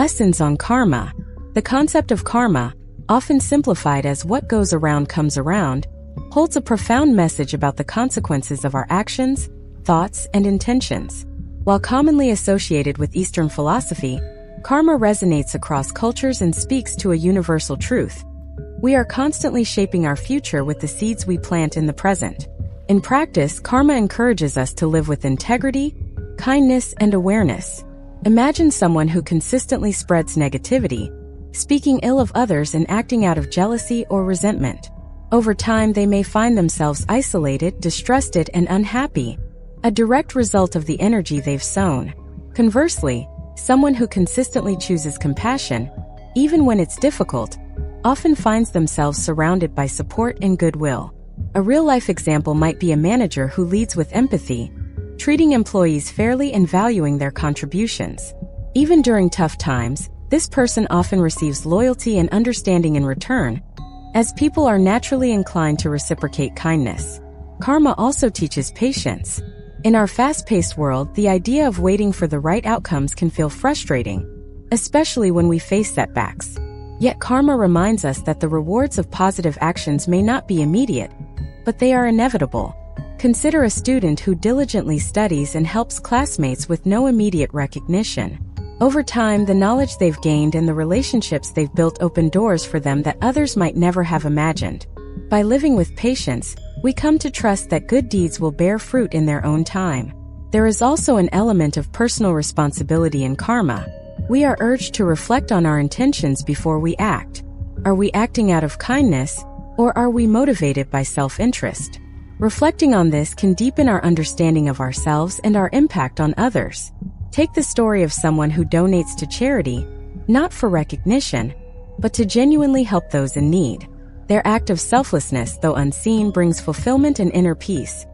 Lessons on karma. The concept of karma, often simplified as what goes around comes around, holds a profound message about the consequences of our actions, thoughts, and intentions. While commonly associated with Eastern philosophy, karma resonates across cultures and speaks to a universal truth. We are constantly shaping our future with the seeds we plant in the present. In practice, karma encourages us to live with integrity, kindness, and awareness. Imagine someone who consistently spreads negativity, speaking ill of others and acting out of jealousy or resentment. Over time, they may find themselves isolated, distrusted, and unhappy, a direct result of the energy they've sown. Conversely, someone who consistently chooses compassion, even when it's difficult, often finds themselves surrounded by support and goodwill. A real-life example might be a manager who leads with empathy, treating employees fairly and valuing their contributions. Even during tough times, this person often receives loyalty and understanding in return, as people are naturally inclined to reciprocate kindness. Karma also teaches patience. In our fast-paced world, the idea of waiting for the right outcomes can feel frustrating, especially when we face setbacks. Yet karma reminds us that the rewards of positive actions may not be immediate, but they are inevitable. Consider a student who diligently studies and helps classmates with no immediate recognition. Over time, the knowledge they've gained and the relationships they've built open doors for them that others might never have imagined. By living with patience, we come to trust that good deeds will bear fruit in their own time. There is also an element of personal responsibility in karma. We are urged to reflect on our intentions before we act. Are we acting out of kindness, or are we motivated by self-interest? Reflecting on this can deepen our understanding of ourselves and our impact on others. Take the story of someone who donates to charity, not for recognition, but to genuinely help those in need. Their act of selflessness, though unseen, brings fulfillment and inner peace,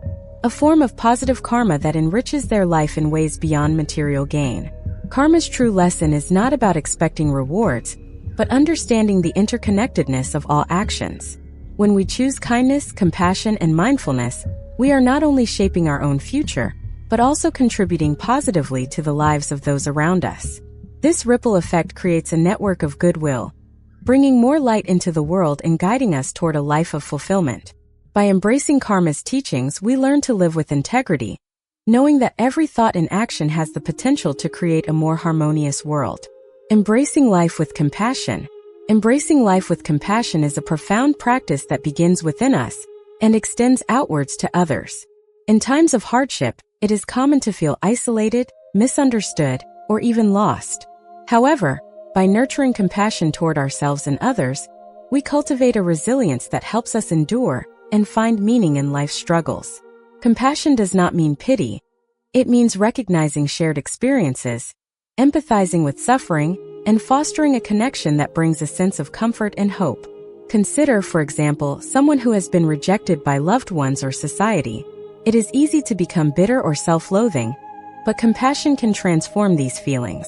a form of positive karma that enriches their life in ways beyond material gain. Karma's true lesson is not about expecting rewards, but understanding the interconnectedness of all actions. When we choose kindness, compassion, and mindfulness, we are not only shaping our own future, but also contributing positively to the lives of those around us. This ripple effect creates a network of goodwill, bringing more light into the world and guiding us toward a life of fulfillment. By embracing karma's teachings, we learn to live with integrity, knowing that every thought and action has the potential to create a more harmonious world. Embracing life with compassion. Embracing life with compassion is a profound practice that begins within us and extends outwards to others. In times of hardship, it is common to feel isolated, misunderstood, or even lost. However, by nurturing compassion toward ourselves and others, we cultivate a resilience that helps us endure and find meaning in life's struggles. Compassion does not mean pity. It means recognizing shared experiences, empathizing with suffering, and fostering a connection that brings a sense of comfort and hope. Consider, for example, someone who has been rejected by loved ones or society. It is easy to become bitter or self-loathing, but compassion can transform these feelings.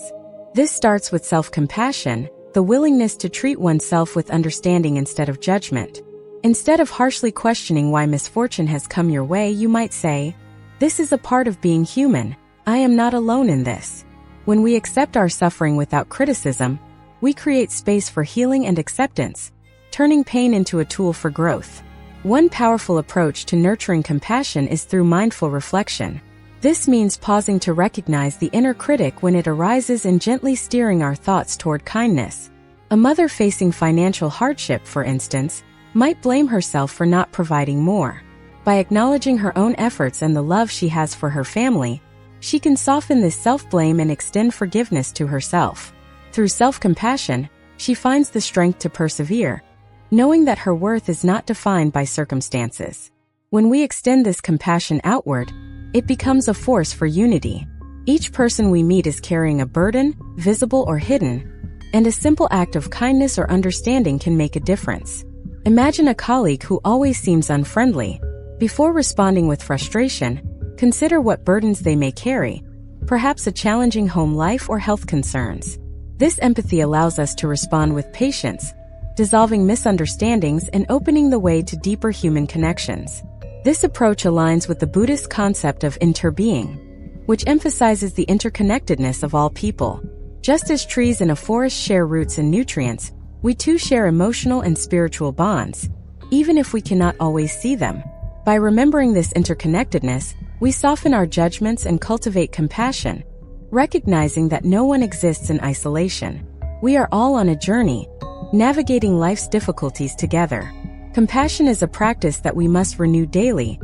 This starts with self-compassion, the willingness to treat oneself with understanding instead of judgment. Instead of harshly questioning why misfortune has come your way, you might say, "This is a part of being human. I am not alone in this." When we accept our suffering without criticism, we create space for healing and acceptance, turning pain into a tool for growth. One powerful approach to nurturing compassion is through mindful reflection. This means pausing to recognize the inner critic when it arises and gently steering our thoughts toward kindness. A mother facing financial hardship, for instance, might blame herself for not providing more. By acknowledging her own efforts and the love she has for her family, she can soften this self-blame and extend forgiveness to herself. Through self-compassion, she finds the strength to persevere, knowing that her worth is not defined by circumstances. When we extend this compassion outward, it becomes a force for unity. Each person we meet is carrying a burden, visible or hidden, and a simple act of kindness or understanding can make a difference. Imagine a colleague who always seems unfriendly. Before responding with frustration, consider what burdens they may carry, perhaps a challenging home life or health concerns. This empathy allows us to respond with patience, dissolving misunderstandings and opening the way to deeper human connections. This approach aligns with the Buddhist concept of interbeing, which emphasizes the interconnectedness of all people. Just as trees in a forest share roots and nutrients, we too share emotional and spiritual bonds, even if we cannot always see them. By remembering this interconnectedness, we soften our judgments and cultivate compassion, recognizing that no one exists in isolation. We are all on a journey, navigating life's difficulties together. Compassion is a practice that we must renew daily,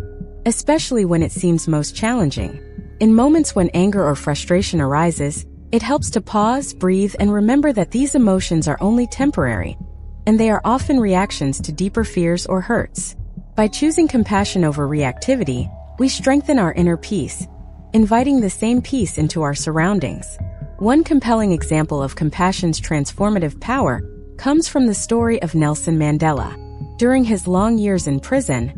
especially when it seems most challenging. In moments when anger or frustration arises, it helps to pause, breathe, and remember that these emotions are only temporary, and they are often reactions to deeper fears or hurts. By choosing compassion over reactivity, we strengthen our inner peace, inviting the same peace into our surroundings. One compelling example of compassion's transformative power comes from the story of Nelson Mandela. During his long years in prison,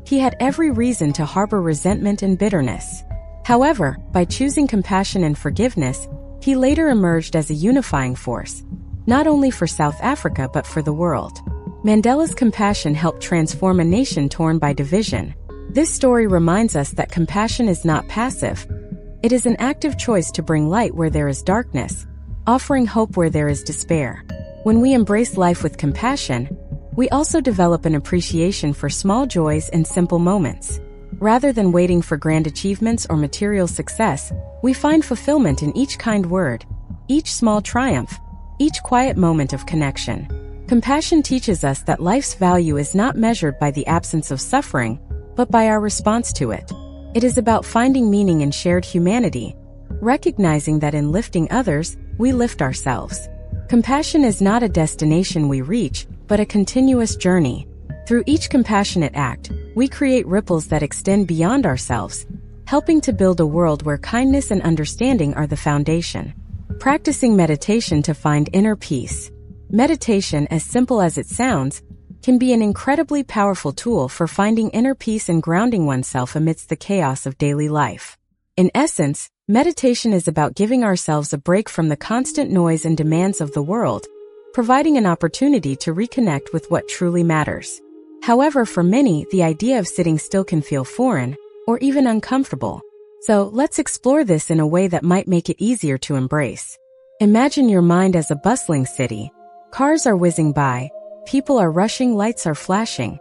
he had every reason to harbor resentment and bitterness. However, by choosing compassion and forgiveness, he later emerged as a unifying force, not only for South Africa but for the world. Mandela's compassion helped transform a nation torn by division. This story reminds us that compassion is not passive. It is an active choice to bring light where there is darkness, offering hope where there is despair. When we embrace life with compassion, we also develop an appreciation for small joys and simple moments. Rather than waiting for grand achievements or material success, we find fulfillment in each kind word, each small triumph, each quiet moment of connection. Compassion teaches us that life's value is not measured by the absence of suffering, but by our response to it. It is about finding meaning in shared humanity, recognizing that in lifting others, we lift ourselves. Compassion is not a destination we reach, but a continuous journey. Through each compassionate act, we create ripples that extend beyond ourselves, helping to build a world where kindness and understanding are the foundation. Practicing meditation to find inner peace. Meditation, as simple as it sounds, can be an incredibly powerful tool for finding inner peace and grounding oneself amidst the chaos of daily life. In essence, meditation is about giving ourselves a break from the constant noise and demands of the world, providing an opportunity to reconnect with what truly matters. However, for many, the idea of sitting still can feel foreign, or even uncomfortable. So, let's explore this in a way that might make it easier to embrace. Imagine your mind as a bustling city. Cars are whizzing by, people are rushing, lights are flashing.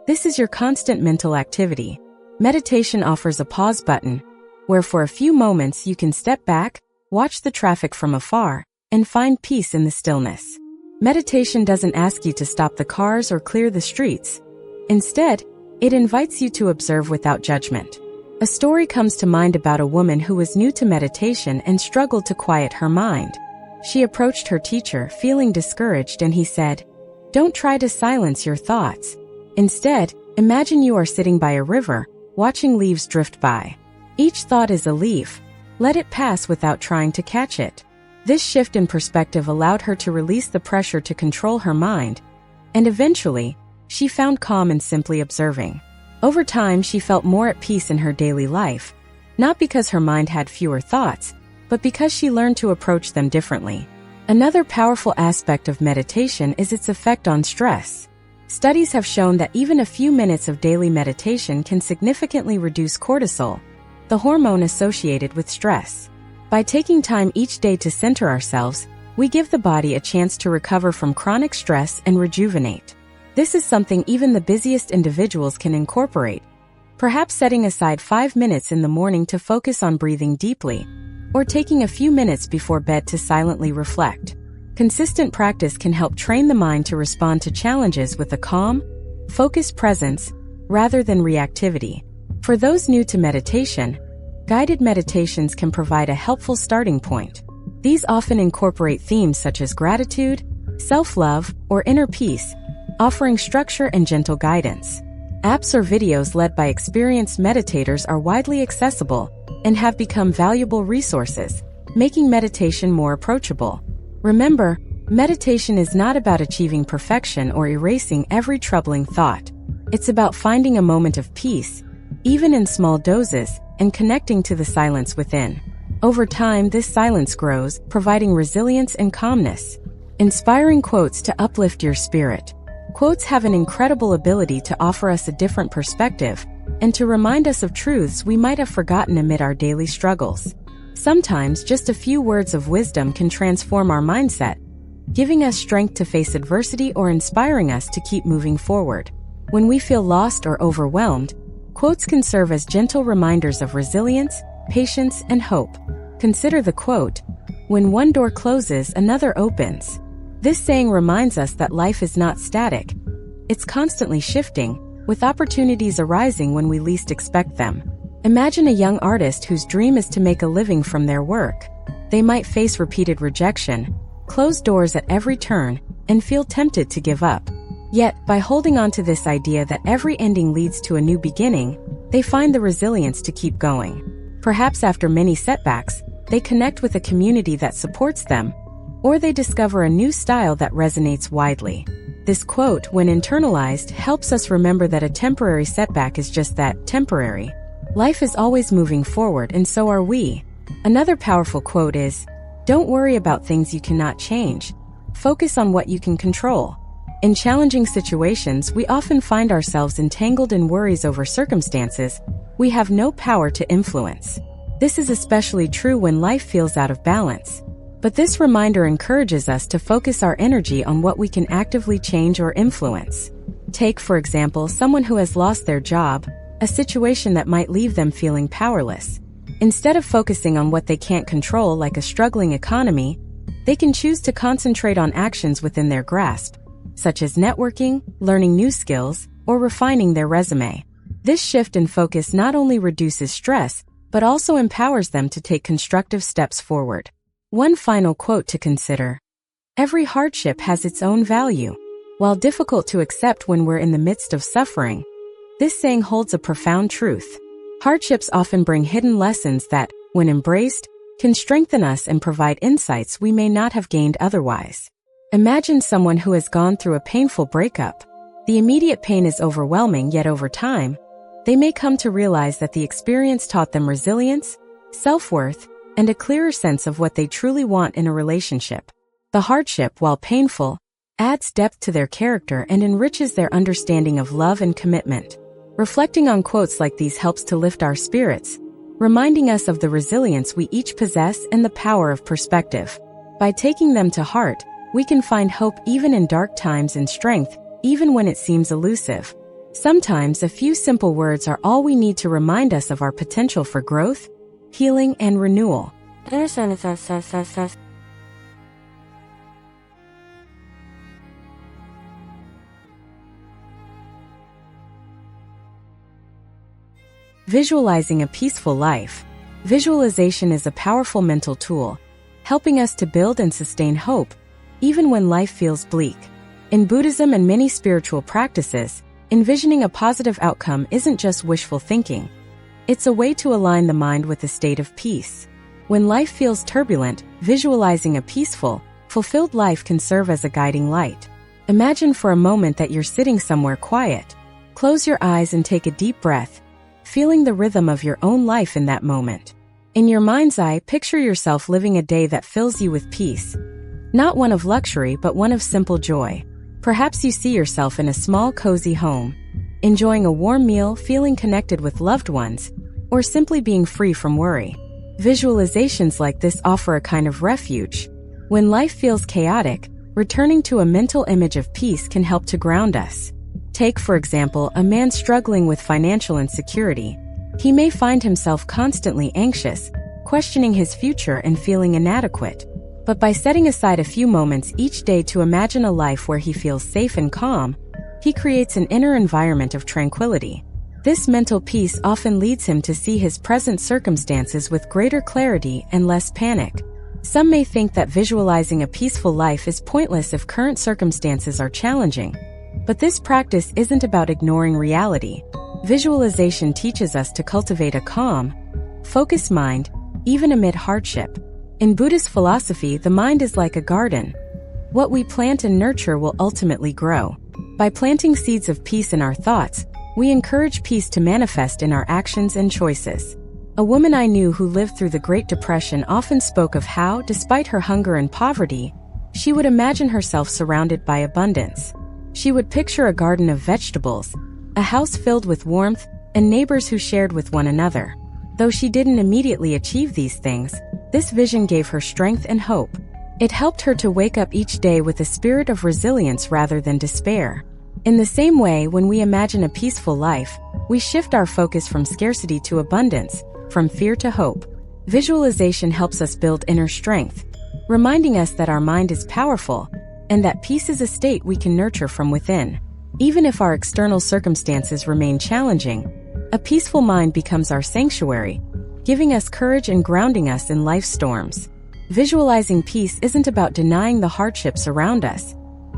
This is your constant mental activity. Meditation offers a pause button, where for a few moments you can step back, watch the traffic from afar, and find peace in the stillness. Meditation doesn't ask you to stop the cars or clear the streets. Instead, it invites you to observe without judgment. A story comes to mind about a woman who was new to meditation and struggled to quiet her mind. She approached her teacher, feeling discouraged, and he said, "Don't try to silence your thoughts. Instead, imagine you are sitting by a river, watching leaves drift by. Each thought is a leaf. Let it pass without trying to catch it." This shift in perspective allowed her to release the pressure to control her mind, and eventually, she found calm in simply observing. Over time, she felt more at peace in her daily life, not because her mind had fewer thoughts, but because she learned to approach them differently. Another powerful aspect of meditation is its effect on stress. Studies have shown that even a few minutes of daily meditation can significantly reduce cortisol, the hormone associated with stress. By taking time each day to center ourselves, we give the body a chance to recover from chronic stress and rejuvenate. This is something even the busiest individuals can incorporate, perhaps setting aside 5 minutes in the morning to focus on breathing deeply, or taking a few minutes before bed to silently reflect. Consistent practice can help train the mind to respond to challenges with a calm, focused presence, rather than reactivity. For those new to meditation, guided meditations can provide a helpful starting point. These often incorporate themes such as gratitude, self-love, or inner peace, offering structure and gentle guidance. Apps or videos led by experienced meditators are widely accessible and have become valuable resources, making meditation more approachable. Remember, meditation is not about achieving perfection or erasing every troubling thought. It's about finding a moment of peace, even in small doses, and connecting to the silence within. Over time, this silence grows, providing resilience and calmness. Inspiring quotes to uplift your spirit. Quotes have an incredible ability to offer us a different perspective and to remind us of truths we might have forgotten amid our daily struggles. Sometimes just a few words of wisdom can transform our mindset, giving us strength to face adversity or inspiring us to keep moving forward. When we feel lost or overwhelmed, quotes can serve as gentle reminders of resilience, patience, and hope. Consider the quote, "When one door closes, another opens." This saying reminds us that life is not static. It's constantly shifting, with opportunities arising when we least expect them. Imagine a young artist whose dream is to make a living from their work. They might face repeated rejection, close doors at every turn, and feel tempted to give up. Yet, by holding on to this idea that every ending leads to a new beginning, they find the resilience to keep going. Perhaps after many setbacks, they connect with a community that supports them, or they discover a new style that resonates widely. This quote, when internalized, helps us remember that a temporary setback is just that, temporary. Life is always moving forward, and so are we. Another powerful quote is, "Don't worry about things you cannot change. Focus on what you can control." In challenging situations, we often find ourselves entangled in worries over circumstances we have no power to influence. This is especially true when life feels out of balance. But this reminder encourages us to focus our energy on what we can actively change or influence. Take, for example, someone who has lost their job, a situation that might leave them feeling powerless. Instead of focusing on what they can't control, like a struggling economy, they can choose to concentrate on actions within their grasp, such as networking, learning new skills, or refining their resume. This shift in focus not only reduces stress, but also empowers them to take constructive steps forward. One final quote to consider. Every hardship has its own value. While difficult to accept when we're in the midst of suffering, this saying holds a profound truth. Hardships often bring hidden lessons that, when embraced, can strengthen us and provide insights we may not have gained otherwise. Imagine someone who has gone through a painful breakup. The immediate pain is overwhelming, yet over time, they may come to realize that the experience taught them resilience, self-worth, and a clearer sense of what they truly want in a relationship. The hardship, while painful, adds depth to their character and enriches their understanding of love and commitment. Reflecting on quotes like these helps to lift our spirits, reminding us of the resilience we each possess and the power of perspective. By taking them to heart, we can find hope even in dark times and strength, even when it seems elusive. Sometimes a few simple words are all we need to remind us of our potential for growth, healing, and renewal. Visualizing a peaceful life. Visualization is a powerful mental tool, helping us to build and sustain hope, even when life feels bleak. In Buddhism and many spiritual practices, envisioning a positive outcome isn't just wishful thinking. It's a way to align the mind with a state of peace. When life feels turbulent, visualizing a peaceful, fulfilled life can serve as a guiding light. Imagine for a moment that you're sitting somewhere quiet. Close your eyes and take a deep breath, feeling the rhythm of your own life in that moment. In your mind's eye, picture yourself living a day that fills you with peace. Not one of luxury, but one of simple joy. Perhaps you see yourself in a small, cozy home, enjoying a warm meal, feeling connected with loved ones, or simply being free from worry. Visualizations like this offer a kind of refuge. When life feels chaotic, returning to a mental image of peace can help to ground us. Take, for example, a man struggling with financial insecurity. He may find himself constantly anxious, questioning his future and feeling inadequate. But by setting aside a few moments each day to imagine a life where he feels safe and calm, he creates an inner environment of tranquility. This mental peace often leads him to see his present circumstances with greater clarity and less panic. Some may think that visualizing a peaceful life is pointless if current circumstances are challenging. But this practice isn't about ignoring reality. Visualization teaches us to cultivate a calm, focused mind, even amid hardship. In Buddhist philosophy, the mind is like a garden. What we plant and nurture will ultimately grow. By planting seeds of peace in our thoughts, we encourage peace to manifest in our actions and choices. A woman I knew who lived through the Great Depression often spoke of how, despite her hunger and poverty, she would imagine herself surrounded by abundance. She would picture a garden of vegetables, a house filled with warmth, and neighbors who shared with one another. Though she didn't immediately achieve these things, this vision gave her strength and hope. It helped her to wake up each day with a spirit of resilience rather than despair. In the same way, when we imagine a peaceful life, we shift our focus from scarcity to abundance, from fear to hope. Visualization helps us build inner strength, reminding us that our mind is powerful and that peace is a state we can nurture from within. Even if our external circumstances remain challenging, a peaceful mind becomes our sanctuary, giving us courage and grounding us in life's storms. Visualizing peace isn't about denying the hardships around us.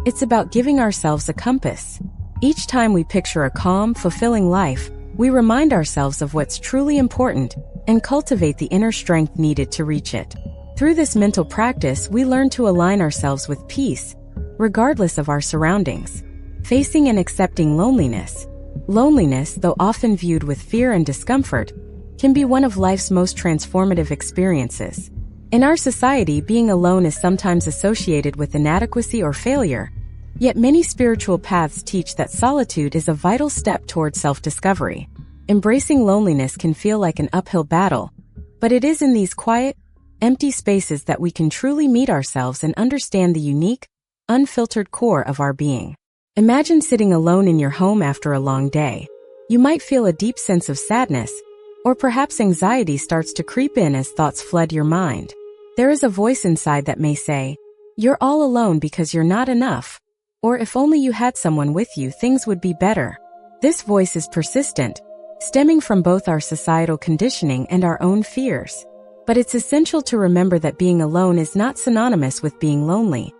It's about giving ourselves a compass. Each time we picture a calm, fulfilling life, we remind ourselves of what's truly important and cultivate the inner strength needed to reach it. Through this mental practice, we learn to align ourselves with peace, regardless of our surroundings. Facing and accepting loneliness. Loneliness, though often viewed with fear and discomfort, can be one of life's most transformative experiences. In our society, being alone is sometimes associated with inadequacy or failure, yet many spiritual paths teach that solitude is a vital step toward self-discovery. Embracing loneliness can feel like an uphill battle, but it is in these quiet, empty spaces that we can truly meet ourselves and understand the unique, unfiltered core of our being. Imagine sitting alone in your home after a long day. You might feel a deep sense of sadness, or perhaps anxiety starts to creep in as thoughts flood your mind. There is a voice inside that may say, "You're all alone because you're not enough," or "If only you had someone with you, things would be better." This voice is persistent, stemming from both our societal conditioning and our own fears. But it's essential to remember that being alone is not synonymous with being lonely.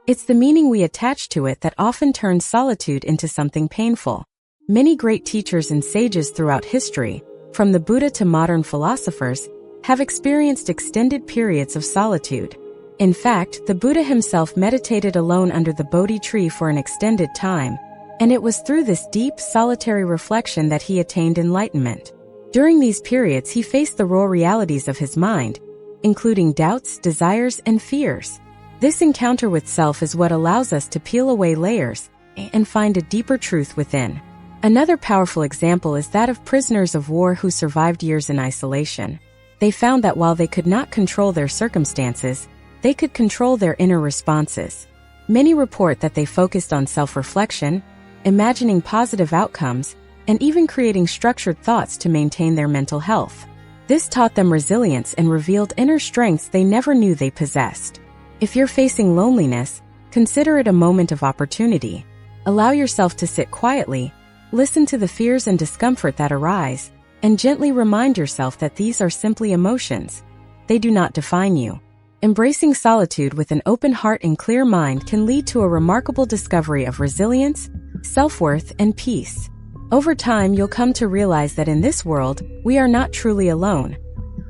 It's the meaning we attach to it that often turns solitude into something painful. Many great teachers and sages throughout history, from the Buddha to modern philosophers, have experienced extended periods of solitude. In fact, the Buddha himself meditated alone under the Bodhi tree for an extended time, and it was through this deep, solitary reflection that he attained enlightenment. During these periods, he faced the raw realities of his mind, including doubts, desires, and fears. This encounter with self is what allows us to peel away layers and find a deeper truth within. Another powerful example is that of prisoners of war who survived years in isolation. They found that while they could not control their circumstances, they could control their inner responses. Many report that they focused on self-reflection, imagining positive outcomes, and even creating structured thoughts to maintain their mental health. This taught them resilience and revealed inner strengths they never knew they possessed. If you're facing loneliness, consider it a moment of opportunity. Allow yourself to sit quietly, listen to the fears and discomfort that arise, and gently remind yourself that these are simply emotions. They do not define you. Embracing solitude with an open heart and clear mind can lead to a remarkable discovery of resilience, self-worth, and peace. Over time, you'll come to realize that in this world, we are not truly alone.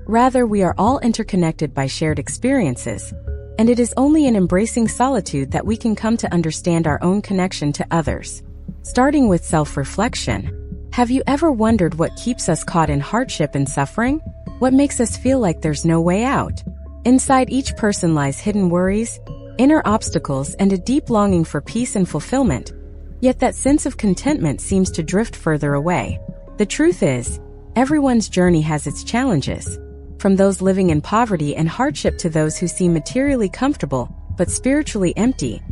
Rather, we are all interconnected by shared experiences, and it is only in embracing solitude that we can come to understand our own connection to others. Starting with self-reflection. Have you ever wondered what keeps us caught in hardship and suffering? What makes us feel like there's no way out? Inside each person lies hidden worries, inner obstacles, and a deep longing for peace and fulfillment. Yet that sense of contentment seems to drift further away. The truth is, everyone's journey has its challenges. From those living in poverty and hardship to those who seem materially comfortable, but spiritually empty,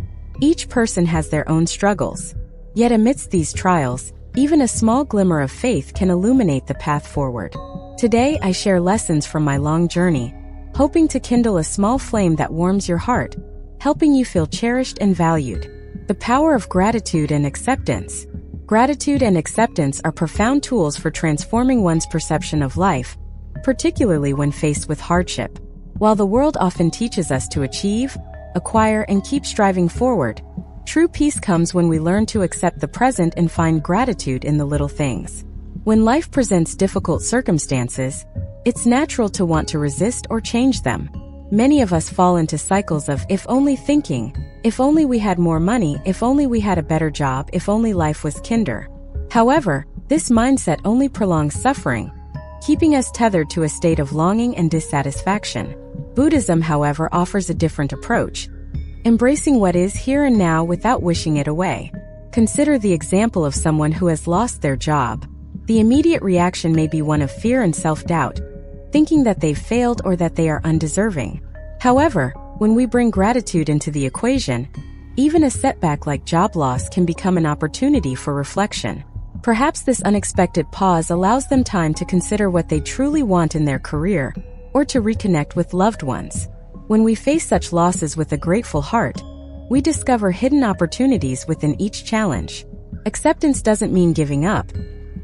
each person has their own struggles. Yet amidst these trials, even a small glimmer of faith can illuminate the path forward. Today, I share lessons from my long journey, hoping to kindle a small flame that warms your heart, helping you feel cherished and valued. The power of gratitude and acceptance. Gratitude and acceptance are profound tools for transforming one's perception of life, particularly when faced with hardship. While the world often teaches us to achieve, acquire, and keep striving forward, true peace comes when we learn to accept the present and find gratitude in the little things. When life presents difficult circumstances, it's natural to want to resist or change them. Many of us fall into cycles of if only thinking, if only we had more money, if only we had a better job, if only life was kinder. However, this mindset only prolongs suffering, keeping us tethered to a state of longing and dissatisfaction. Buddhism, however, offers a different approach, embracing what is here and now without wishing it away. Consider the example of someone who has lost their job. The immediate reaction may be one of fear and self-doubt, thinking that they've failed or that they are undeserving. However, when we bring gratitude into the equation, even a setback like job loss can become an opportunity for reflection. Perhaps this unexpected pause allows them time to consider what they truly want in their career, or to reconnect with loved ones. When we face such losses with a grateful heart, we discover hidden opportunities within each challenge. Acceptance doesn't mean giving up.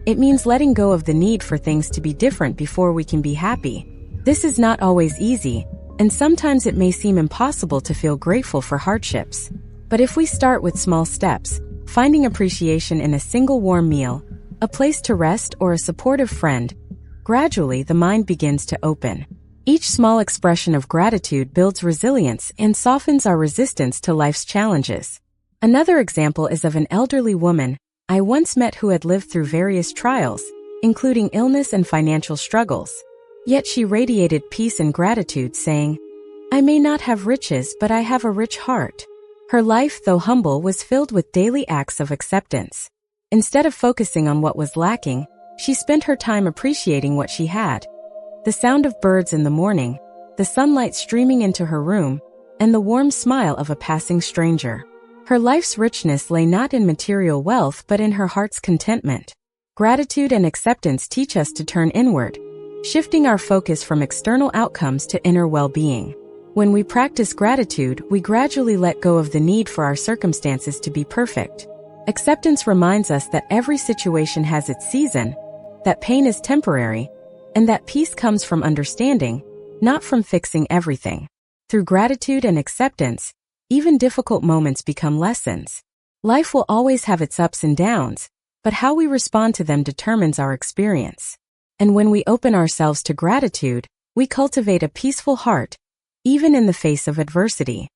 It means letting go of the need for things to be different before we can be happy. This is not always easy, and sometimes it may seem impossible to feel grateful for hardships. But if we start with small steps, finding appreciation in a single warm meal, a place to rest, or a supportive friend, gradually the mind begins to open. Each small expression of gratitude builds resilience and softens our resistance to life's challenges. Another example is of an elderly woman I once met who had lived through various trials, including illness and financial struggles. Yet she radiated peace and gratitude, saying, "I may not have riches, but I have a rich heart." Her life, though humble, was filled with daily acts of acceptance. Instead of focusing on what was lacking, she spent her time appreciating what she had. The sound of birds in the morning, the sunlight streaming into her room, and the warm smile of a passing stranger. Her life's richness lay not in material wealth but in her heart's contentment. Gratitude and acceptance teach us to turn inward, shifting our focus from external outcomes to inner well-being. When we practice gratitude, we gradually let go of the need for our circumstances to be perfect. Acceptance reminds us that every situation has its season, that pain is temporary, and that peace comes from understanding, not from fixing everything. Through gratitude and acceptance, even difficult moments become lessons. Life will always have its ups and downs, but how we respond to them determines our experience. And when we open ourselves to gratitude, we cultivate a peaceful heart, even in the face of adversity.